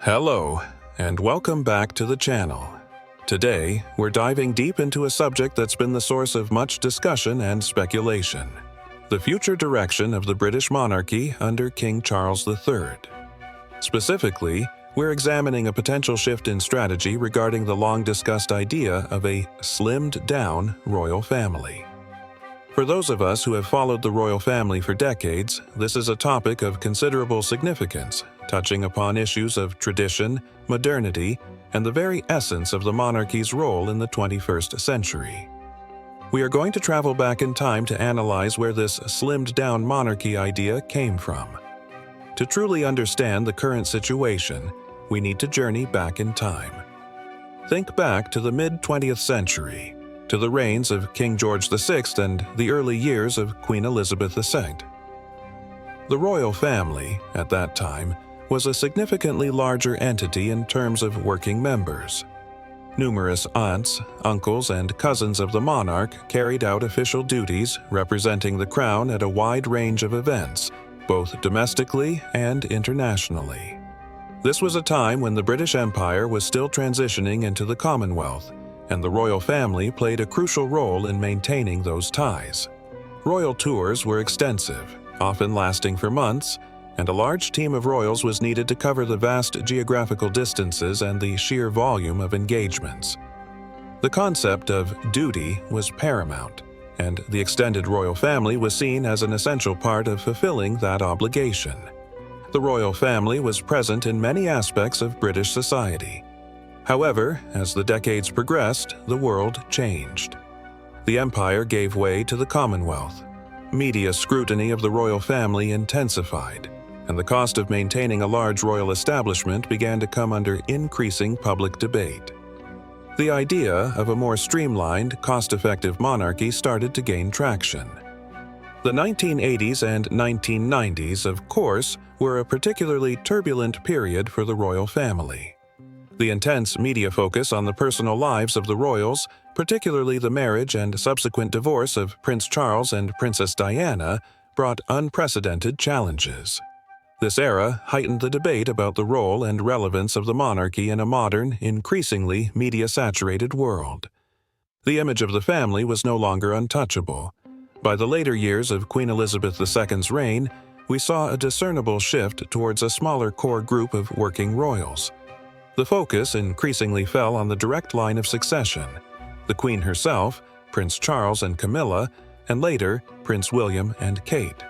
Hello, and welcome back to the channel. Today, we're diving deep into a subject that's been the source of much discussion and speculation: the future direction of the British monarchy under King Charles III. Specifically, we're examining a potential shift in strategy regarding the long-discussed idea of a slimmed-down royal family. For those of us who have followed the royal family for decades, this is a topic of considerable significance, touching upon issues of tradition, modernity, and the very essence of the monarchy's role in the 21st century. We are going to travel back in time to analyze where this slimmed-down monarchy idea came from. To truly understand the current situation, we need to journey back in time. Think back to the mid-20th century, to the reigns of King George VI and the early years of Queen Elizabeth II. The royal family, at that time, was a significantly larger entity in terms of working members. Numerous aunts, uncles, and cousins of the monarch carried out official duties representing the crown at a wide range of events, both domestically and internationally. This was a time when the British Empire was still transitioning into the Commonwealth, and the royal family played a crucial role in maintaining those ties. Royal tours were extensive, often lasting for months, and a large team of royals was needed to cover the vast geographical distances and the sheer volume of engagements. The concept of duty was paramount, and the extended royal family was seen as an essential part of fulfilling that obligation. The royal family was present in many aspects of British society. However, as the decades progressed, the world changed. The empire gave way to the Commonwealth. Media scrutiny of the royal family intensified, and the cost of maintaining a large royal establishment began to come under increasing public debate. The idea of a more streamlined, cost-effective monarchy started to gain traction. The 1980s and 1990s, of course, were a particularly turbulent period for the royal family. The intense media focus on the personal lives of the royals, particularly the marriage and subsequent divorce of Prince Charles and Princess Diana, brought unprecedented challenges. This era heightened the debate about the role and relevance of the monarchy in a modern, increasingly media-saturated world. The image of the family was no longer untouchable. By the later years of Queen Elizabeth II's reign, we saw a discernible shift towards a smaller core group of working royals. The focus increasingly fell on the direct line of succession: the Queen herself, Prince Charles and Camilla, and later, Prince William and Kate.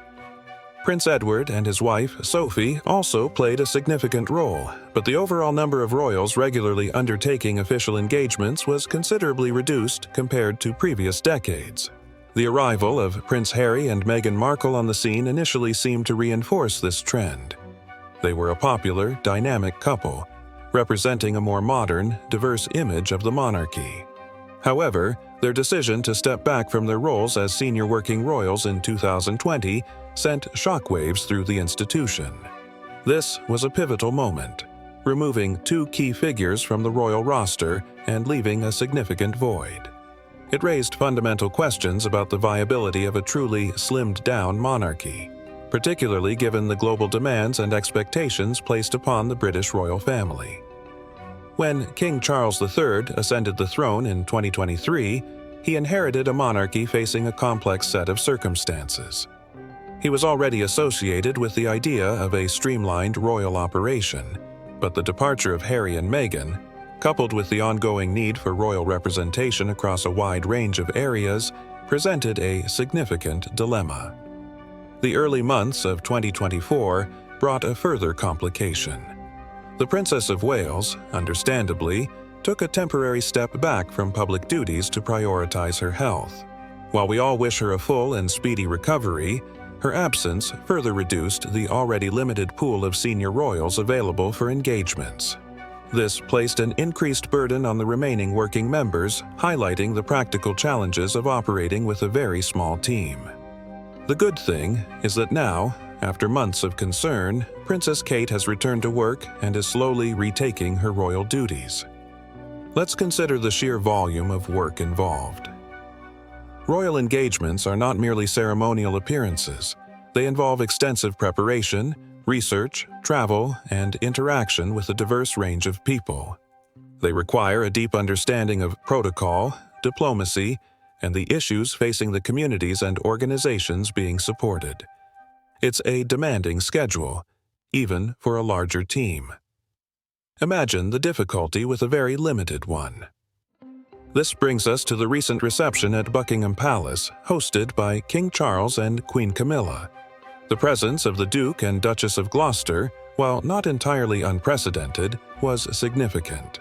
Prince Edward and his wife, Sophie, also played a significant role, but the overall number of royals regularly undertaking official engagements was considerably reduced compared to previous decades. The arrival of Prince Harry and Meghan Markle on the scene initially seemed to reinforce this trend. They were a popular, dynamic couple, representing a more modern, diverse image of the monarchy. However, their decision to step back from their roles as senior working royals in 2020 sent shockwaves through the institution. This was a pivotal moment, removing two key figures from the royal roster and leaving a significant void. It raised fundamental questions about the viability of a truly slimmed-down monarchy, particularly given the global demands and expectations placed upon the British royal family. When King Charles III ascended the throne in 2023, he inherited a monarchy facing a complex set of circumstances. He was already associated with the idea of a streamlined royal operation, but the departure of Harry and Meghan, coupled with the ongoing need for royal representation across a wide range of areas, presented a significant dilemma. The early months of 2024 brought a further complication. The Princess of Wales, understandably, took a temporary step back from public duties to prioritize her health. While we all wish her a full and speedy recovery, her absence further reduced the already limited pool of senior royals available for engagements. This placed an increased burden on the remaining working members, highlighting the practical challenges of operating with a very small team. The good thing is that now, after months of concern, Princess Kate has returned to work and is slowly retaking her royal duties. Let's consider the sheer volume of work involved. Royal engagements are not merely ceremonial appearances. They involve extensive preparation, research, travel, and interaction with a diverse range of people. They require a deep understanding of protocol, diplomacy, and the issues facing the communities and organizations being supported. It's a demanding schedule, even for a larger team. Imagine the difficulty with a very limited one. This brings us to the recent reception at Buckingham Palace, hosted by King Charles and Queen Camilla. The presence of the Duke and Duchess of Gloucester, while not entirely unprecedented, was significant.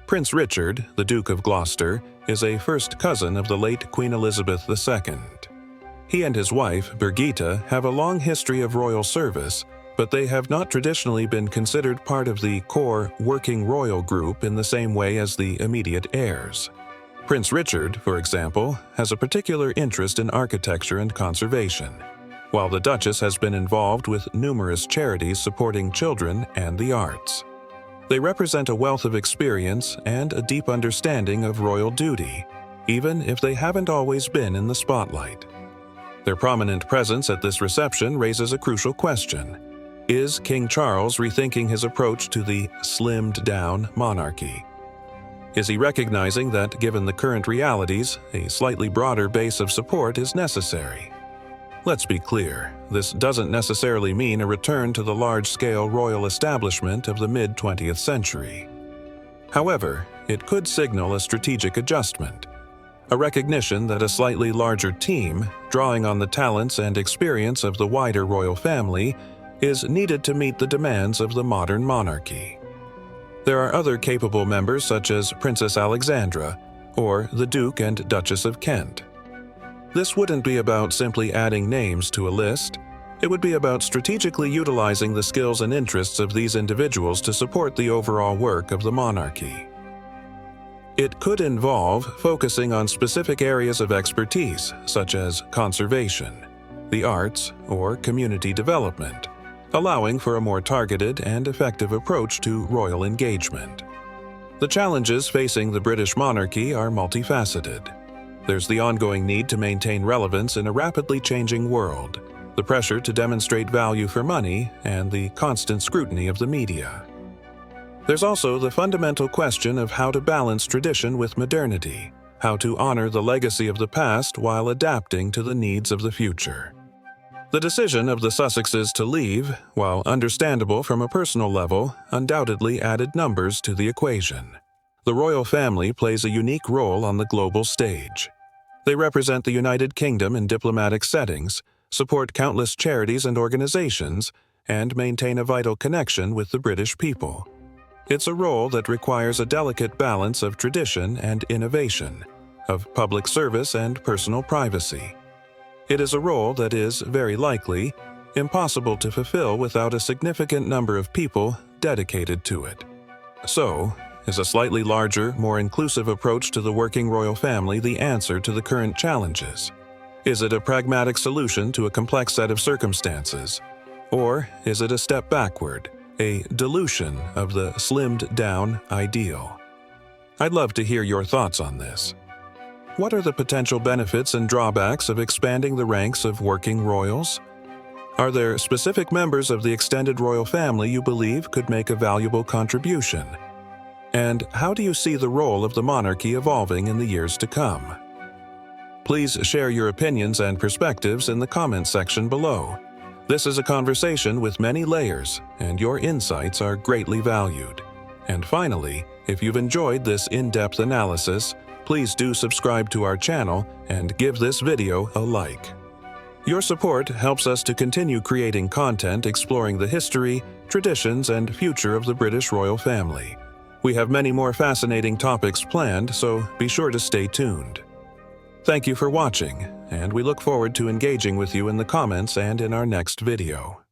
Prince Richard, the Duke of Gloucester, is a first cousin of the late Queen Elizabeth II. He and his wife, Birgitta, have a long history of royal service, but they have not traditionally been considered part of the core working royal group in the same way as the immediate heirs. Prince Richard, for example, has a particular interest in architecture and conservation, while the Duchess has been involved with numerous charities supporting children and the arts. They represent a wealth of experience and a deep understanding of royal duty, even if they haven't always been in the spotlight. Their prominent presence at this reception raises a crucial question. Is King Charles rethinking his approach to the slimmed-down monarchy? Is he recognizing that, given the current realities, a slightly broader base of support is necessary? Let's be clear, this doesn't necessarily mean a return to the large-scale royal establishment of the mid-20th century. However, it could signal a strategic adjustment, a recognition that a slightly larger team, drawing on the talents and experience of the wider royal family, is needed to meet the demands of the modern monarchy. There are other capable members such as Princess Alexandra or the Duke and Duchess of Kent. This wouldn't be about simply adding names to a list. It would be about strategically utilizing the skills and interests of these individuals to support the overall work of the monarchy. It could involve focusing on specific areas of expertise, such as conservation, the arts, or community development, allowing for a more targeted and effective approach to royal engagement. The challenges facing the British monarchy are multifaceted. There's the ongoing need to maintain relevance in a rapidly changing world, the pressure to demonstrate value for money, and the constant scrutiny of the media. There's also the fundamental question of how to balance tradition with modernity, how to honor the legacy of the past while adapting to the needs of the future. The decision of the Sussexes to leave, while understandable from a personal level, undoubtedly added numbers to the equation. The royal family plays a unique role on the global stage. They represent the United Kingdom in diplomatic settings, support countless charities and organizations, and maintain a vital connection with the British people. It's a role that requires a delicate balance of tradition and innovation, of public service and personal privacy. It is a role that is, very likely, impossible to fulfill without a significant number of people dedicated to it. So, is a slightly larger, more inclusive approach to the working royal family the answer to the current challenges? Is it a pragmatic solution to a complex set of circumstances? Or is it a step backward, a dilution of the slimmed-down ideal? I'd love to hear your thoughts on this. What are the potential benefits and drawbacks of expanding the ranks of working royals? Are there specific members of the extended royal family you believe could make a valuable contribution? And how do you see the role of the monarchy evolving in the years to come? Please share your opinions and perspectives in the comments section below. This is a conversation with many layers, and your insights are greatly valued. And finally, if you've enjoyed this in-depth analysis, please do subscribe to our channel and give this video a like. Your support helps us to continue creating content exploring the history, traditions, and future of the British royal family. We have many more fascinating topics planned, so be sure to stay tuned. Thank you for watching, and we look forward to engaging with you in the comments and in our next video.